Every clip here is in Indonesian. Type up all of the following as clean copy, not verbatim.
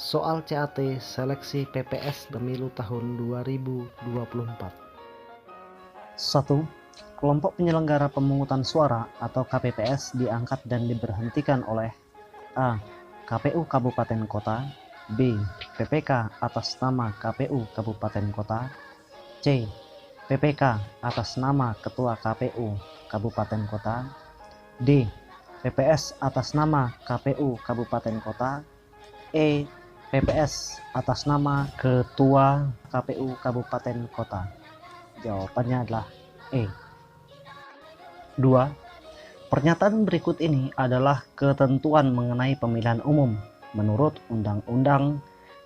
Soal CAT Seleksi PPS Pemilu tahun 2024. 1. Kelompok penyelenggara pemungutan suara atau KPPS diangkat dan diberhentikan oleh A. KPU Kabupaten Kota, B. PPK atas nama KPU Kabupaten Kota, C. PPK atas nama Ketua KPU Kabupaten Kota, D. PPS atas nama KPU Kabupaten Kota, E. PPS atas nama Ketua KPU Kabupaten Kota. Jawabannya adalah E. 2. Pernyataan berikut ini adalah ketentuan mengenai pemilihan umum menurut Undang-Undang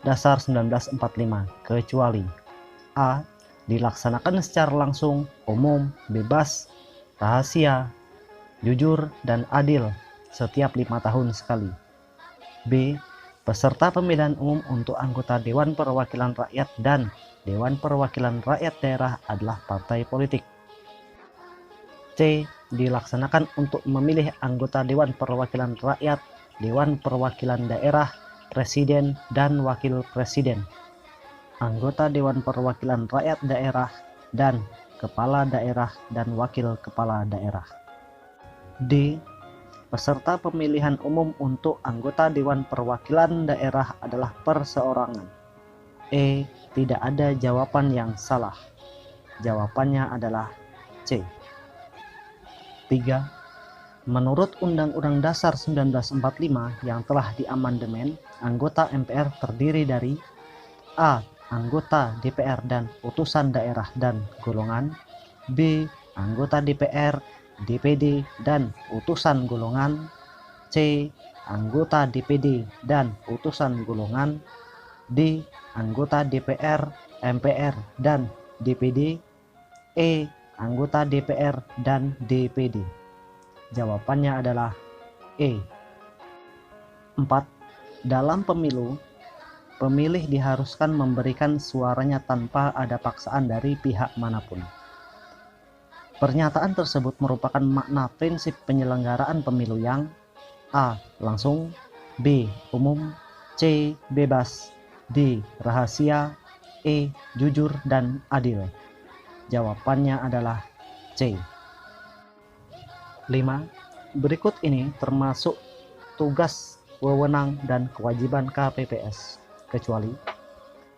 Dasar 1945, kecuali A. Dilaksanakan secara langsung, umum, bebas, rahasia, jujur, dan adil setiap 5 tahun sekali. B. Peserta pemilihan umum untuk anggota Dewan Perwakilan Rakyat dan Dewan Perwakilan Rakyat Daerah adalah partai politik. C. Dilaksanakan untuk memilih anggota Dewan Perwakilan Rakyat, Dewan Perwakilan Daerah, Presiden, dan Wakil Presiden, anggota Dewan Perwakilan Rakyat Daerah, dan Kepala Daerah dan Wakil Kepala Daerah. D. Peserta pemilihan umum untuk anggota Dewan Perwakilan Daerah adalah perseorangan. E. Tidak ada jawaban yang salah. Jawabannya adalah C. 3. Menurut Undang-Undang Dasar 1945 yang telah diamandemen, anggota MPR terdiri dari A. Anggota DPR dan utusan daerah dan golongan, B. Anggota DPR, DPD, dan utusan golongan, C. Anggota DPD dan utusan golongan, D. Anggota DPR, MPR, dan DPD, E. Anggota DPR dan DPD. Jawabannya adalah E. 4. Dalam pemilu, pemilih diharuskan memberikan suaranya tanpa ada paksaan dari pihak manapun. Pernyataan tersebut merupakan makna prinsip penyelenggaraan pemilu yang A. Langsung, B. Umum, C. Bebas, D. Rahasia, E. Jujur dan adil. Jawabannya adalah C. 5. Berikut ini termasuk tugas, wewenang, dan kewajiban KPPS, kecuali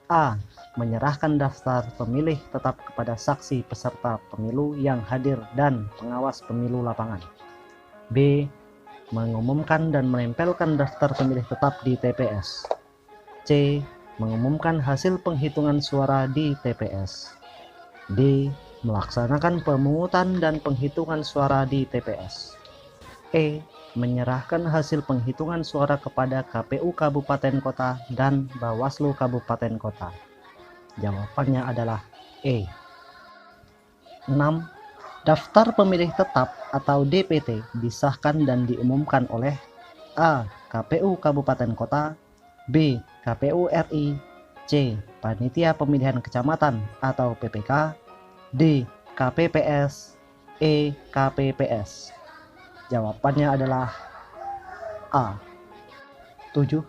A. Menyerahkan daftar pemilih tetap kepada saksi peserta pemilu yang hadir dan pengawas pemilu lapangan. B. Mengumumkan dan menempelkan daftar pemilih tetap di TPS. C. Mengumumkan hasil penghitungan suara di TPS. D. Melaksanakan pemungutan dan penghitungan suara di TPS. E. Menyerahkan hasil penghitungan suara kepada KPU Kabupaten Kota dan Bawaslu Kabupaten Kota. Jawabannya adalah E. 6. Daftar pemilih tetap atau DPT disahkan dan diumumkan oleh A. KPU Kabupaten Kota, B. KPU RI, C. Panitia Pemilihan Kecamatan atau PPK, D. KPPS, E. KPPS. Jawabannya adalah A. 7.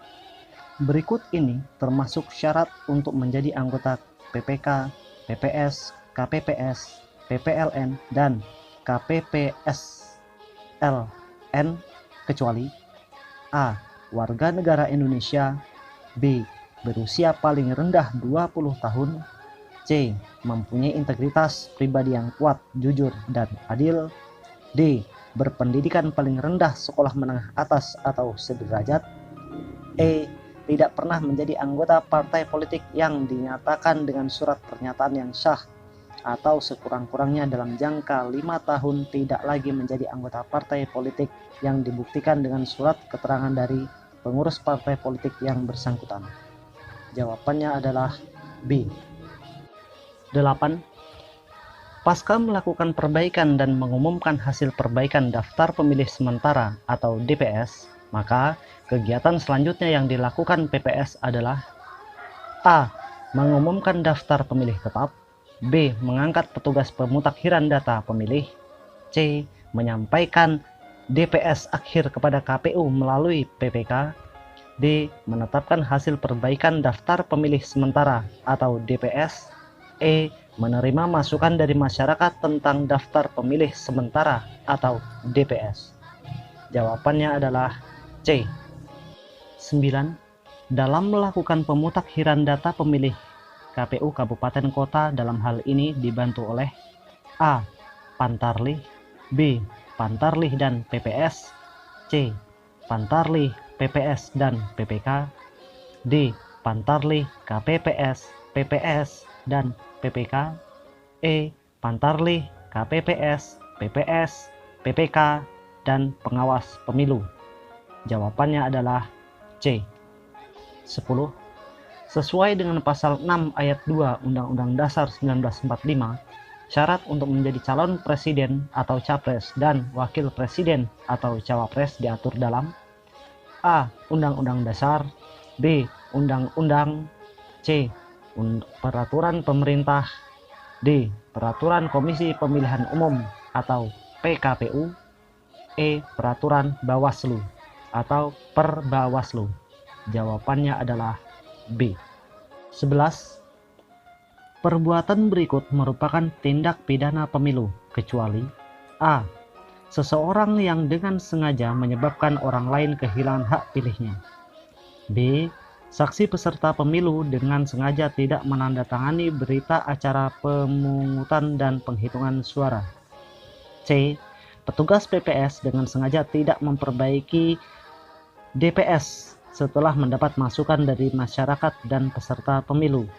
Berikut ini termasuk syarat untuk menjadi anggota PPK, PPS, KPPS, PPLN, dan KPPSLN, kecuali A. Warga negara Indonesia, B. Berusia paling rendah 20 tahun, C. Mempunyai integritas pribadi yang kuat, jujur, dan adil, D. Berpendidikan paling rendah sekolah menengah atas atau sederajat, E. Tidak pernah menjadi anggota partai politik yang dinyatakan dengan surat pernyataan yang sah atau sekurang-kurangnya dalam jangka 5 tahun tidak lagi menjadi anggota partai politik yang dibuktikan dengan surat keterangan dari pengurus partai politik yang bersangkutan. Jawabannya adalah B. 8. Pasca melakukan perbaikan dan mengumumkan hasil perbaikan daftar pemilih sementara atau DPS, maka kegiatan selanjutnya yang dilakukan PPS adalah A. Mengumumkan daftar pemilih tetap, B. Mengangkat petugas pemutakhiran data pemilih, C. Menyampaikan DPS akhir kepada KPU melalui PPK, D. Menetapkan hasil perbaikan daftar pemilih sementara atau DPS. E. Menerima masukan dari masyarakat tentang daftar pemilih sementara atau DPS. Jawabannya adalah C. 9. Dalam melakukan pemutakhiran data pemilih, KPU Kabupaten Kota dalam hal ini dibantu oleh A. Pantarlih, B. Pantarlih dan PPS, C. Pantarlih, PPS dan PPK, D. Pantarlih, KPPS, PPS dan PPK, E. Pantarlih, KPPS, PPS, PPK dan pengawas pemilu. Jawabannya adalah C. 10. Sesuai dengan pasal 6 ayat 2 Undang-Undang Dasar 1945, syarat untuk menjadi calon presiden atau capres dan wakil presiden atau cawapres diatur dalam A. Undang-Undang Dasar, B. Undang-Undang, C. Peraturan Pemerintah, D. Peraturan Komisi Pemilihan Umum atau PKPU, E. Peraturan Bawaslu atau Perbawaslu. Jawabannya adalah B. 11. Perbuatan berikut merupakan tindak pidana pemilu kecuali A. Seseorang yang dengan sengaja menyebabkan orang lain kehilangan hak pilihnya. B. Saksi peserta pemilu dengan sengaja tidak menandatangani berita acara pemungutan dan penghitungan suara. C. Petugas PPS dengan sengaja tidak memperbaiki DPS setelah mendapat masukan dari masyarakat dan peserta pemilu.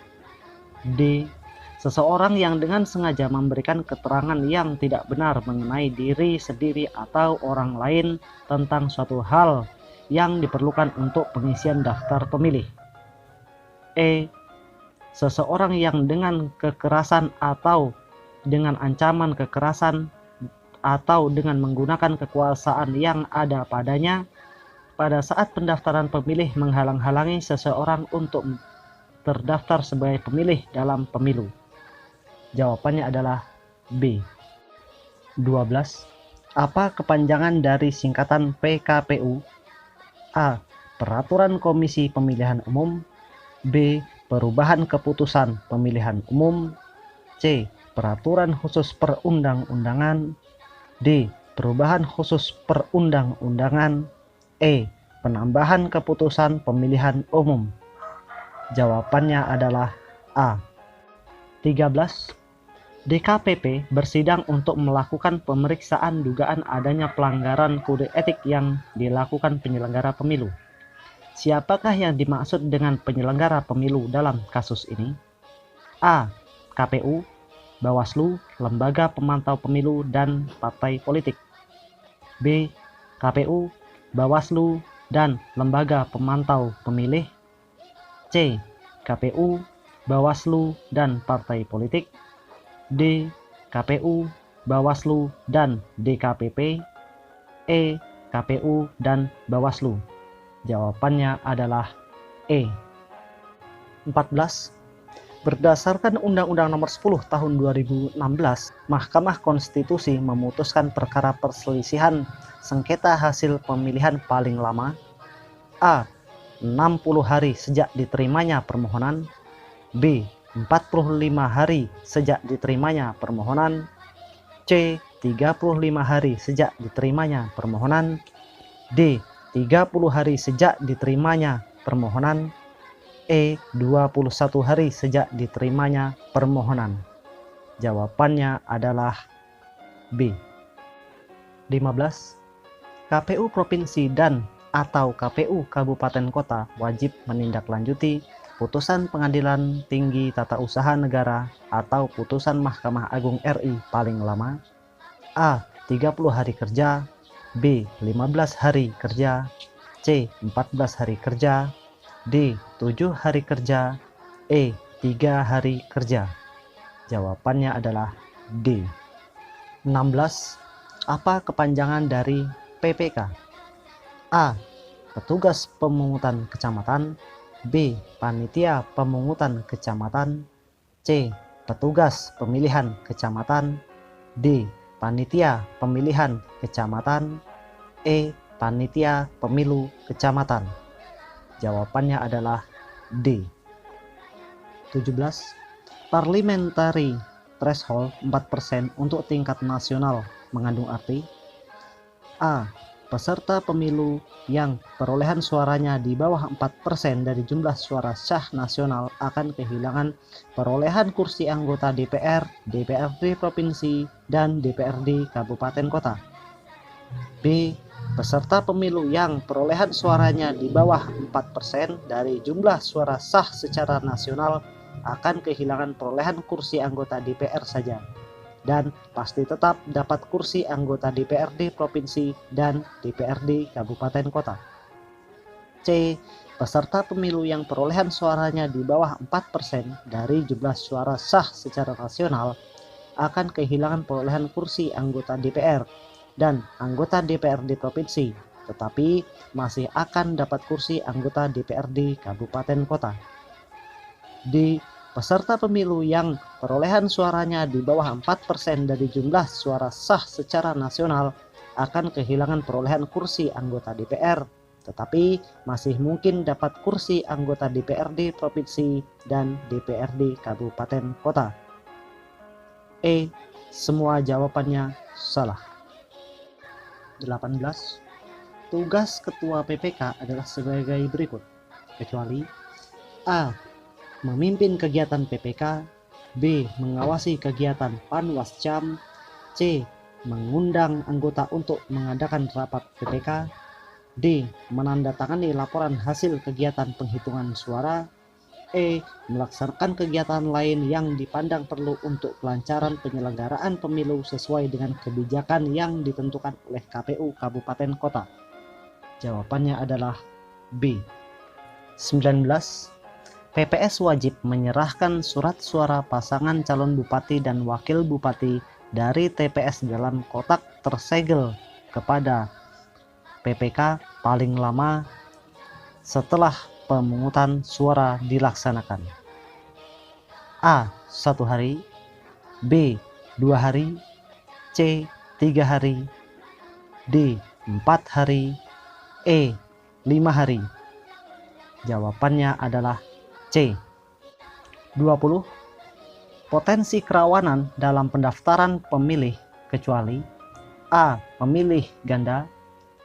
D. Seseorang yang dengan sengaja memberikan keterangan yang tidak benar mengenai diri sendiri atau orang lain tentang suatu hal yang diperlukan untuk pengisian daftar pemilih. E. Seseorang yang dengan kekerasan atau dengan ancaman kekerasan atau dengan menggunakan kekuasaan yang ada padanya pada saat pendaftaran pemilih menghalang-halangi seseorang untuk terdaftar sebagai pemilih dalam pemilu. Jawabannya adalah B. 12. Apa kepanjangan dari singkatan PKPU? A. Peraturan Komisi Pemilihan Umum, B. Perubahan Keputusan Pemilihan Umum, C. Peraturan Khusus Perundang-undangan, D. Perubahan Khusus Perundang-undangan, E. Penambahan Keputusan Pemilihan Umum. Jawabannya adalah A. 13. DKPP bersidang untuk melakukan pemeriksaan dugaan adanya pelanggaran kode etik yang dilakukan penyelenggara pemilu. Siapakah yang dimaksud dengan penyelenggara pemilu dalam kasus ini? A. KPU, Bawaslu, Lembaga Pemantau Pemilu, dan Partai Politik. B. KPU, Bawaslu, dan Lembaga Pemantau Pemilih. C. KPU, Bawaslu, dan Partai Politik. D. KPU, Bawaslu, dan DKPP. E. KPU dan Bawaslu. Jawabannya adalah E. 14. Berdasarkan Undang-Undang Nomor 10 Tahun 2016, Mahkamah Konstitusi memutuskan perkara perselisihan sengketa hasil pemilihan paling lama A. 60 hari sejak diterimanya permohonan, B. 45 hari sejak diterimanya permohonan, C. 35 hari sejak diterimanya permohonan, D. 30 hari sejak diterimanya permohonan, E. 21 hari sejak diterimanya permohonan. Jawabannya adalah B. 15. KPU Provinsi dan atau KPU Kabupaten Kota wajib menindaklanjuti putusan Pengadilan Tinggi Tata Usaha Negara atau putusan Mahkamah Agung RI paling lama A. 30 hari kerja, B. 15 hari kerja, C. 14 hari kerja, D. 7 hari kerja, E. 3 hari kerja. Jawabannya adalah D. 16. Apa kepanjangan dari PPK? A. Petugas Pemungutan Kecamatan, B. Panitia Pemungutan Kecamatan, C. Petugas Pemilihan Kecamatan, D. Panitia Pemilihan Kecamatan, E. Panitia Pemilu Kecamatan. Jawabannya adalah D. 17. Parliamentary threshold 4% untuk tingkat nasional mengandung arti A. Peserta pemilu yang perolehan suaranya di bawah 4% dari jumlah suara sah nasional akan kehilangan perolehan kursi anggota DPR, DPRD provinsi, dan DPRD kabupaten kota. B. Peserta pemilu yang perolehan suaranya di bawah 4% dari jumlah suara sah secara nasional akan kehilangan perolehan kursi anggota DPR saja, dan pasti tetap dapat kursi anggota DPRD provinsi dan DPRD kabupaten kota. C. Peserta pemilu yang perolehan suaranya di bawah 4% dari jumlah suara sah secara nasional akan kehilangan perolehan kursi anggota DPR dan anggota DPRD provinsi, tetapi masih akan dapat kursi anggota DPRD kabupaten kota. D. Peserta pemilu yang perolehan suaranya di bawah 4% dari jumlah suara sah secara nasional akan kehilangan perolehan kursi anggota DPR, tetapi masih mungkin dapat kursi anggota DPRD provinsi dan DPRD kabupaten kota. E. Semua jawabannya salah. 18. Tugas ketua PPK adalah sebagai berikut, kecuali A. Memimpin kegiatan PPK, B. Mengawasi kegiatan Panwascam, C. Mengundang anggota untuk mengadakan rapat PPK, D. Menandatangani laporan hasil kegiatan penghitungan suara, E. Melaksanakan kegiatan lain yang dipandang perlu untuk kelancaran penyelenggaraan pemilu sesuai dengan kebijakan yang ditentukan oleh KPU Kabupaten Kota. Jawabannya adalah B. 19. PPS wajib menyerahkan surat suara pasangan calon bupati dan wakil bupati dari TPS dalam kotak tersegel kepada PPK paling lama setelah pemungutan suara dilaksanakan. A. 1 hari, B. 2 hari, C. 3 hari, D. 4 hari, E. 5 hari. Jawabannya adalah C. 20. Potensi kerawanan dalam pendaftaran pemilih kecuali A. Pemilih ganda,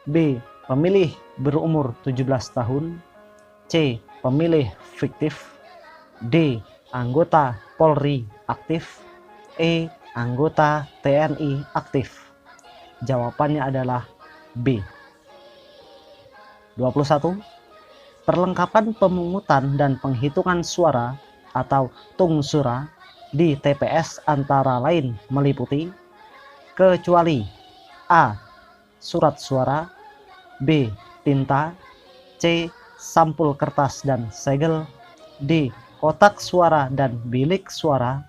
B. Pemilih berumur 17 tahun, C. Pemilih fiktif, D. Anggota Polri aktif, E. Anggota TNI aktif. Jawabannya adalah B. 21. Perlengkapan pemungutan dan penghitungan suara atau tungsura di TPS antara lain meliputi kecuali A. Surat suara, B. Tinta, C. Sampul kertas dan segel, D. Kotak suara dan bilik suara,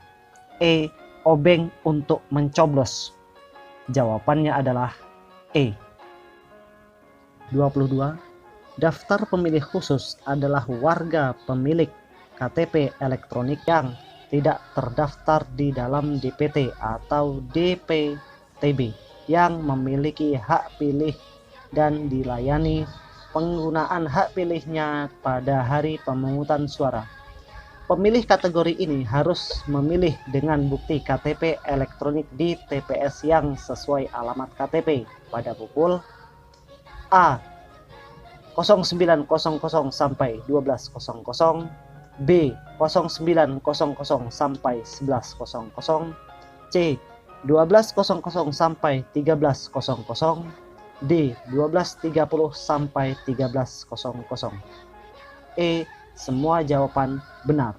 E. Obeng untuk mencoblos. Jawabannya adalah E. 22. Daftar pemilih khusus adalah warga pemilik KTP elektronik yang tidak terdaftar di dalam DPT atau DPTB yang memiliki hak pilih dan dilayani penggunaan hak pilihnya pada hari pemungutan suara. Pemilih kategori ini harus memilih dengan bukti KTP elektronik di TPS yang sesuai alamat KTP pada pukul A. 09.00 sampai 12.00, B. 09.00 sampai 11.00, C. 12.00 sampai 13.00, D. 12.30 sampai 13.00. E. Semua jawaban benar.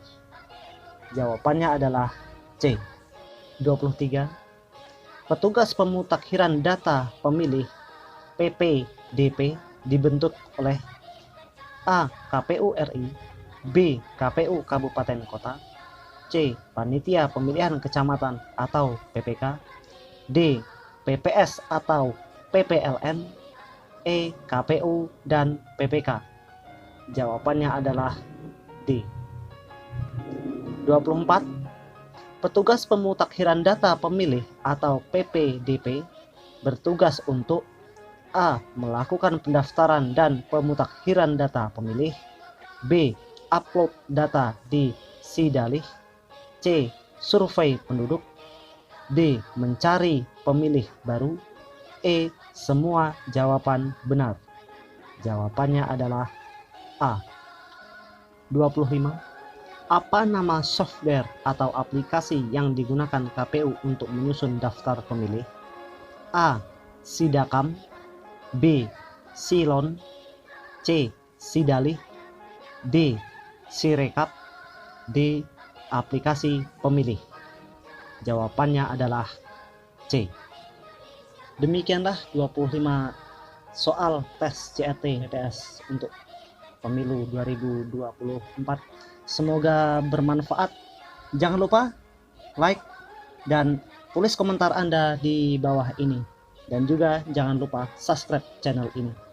Jawabannya adalah C. 23. Petugas pemutakhiran data pemilih PPDP dibentuk oleh A. KPU RI, B. KPU Kabupaten Kota, C. Panitia Pemilihan Kecamatan atau PPK, D. PPS atau PPLN, E. KPU dan PPK. Jawabannya adalah D. 24. Petugas pemutakhiran data pemilih atau PPDP bertugas untuk A. Melakukan pendaftaran dan pemutakhiran data pemilih, B. Upload data di Sidalih. C. Survei penduduk. D. Mencari pemilih baru. E. Semua jawaban benar. Jawabannya adalah A. 25. Apa nama software atau aplikasi yang digunakan KPU untuk menyusun daftar pemilih? A. Sidakam. B. Silon. C. Sidalih. D. Sirekap. D. Aplikasi pemilih. Jawabannya adalah C. Demikianlah 25 soal tes CRT PPS untuk pemilu 2024. Semoga bermanfaat. Jangan lupa like dan tulis komentar Anda di bawah ini. Dan juga jangan lupa subscribe channel ini.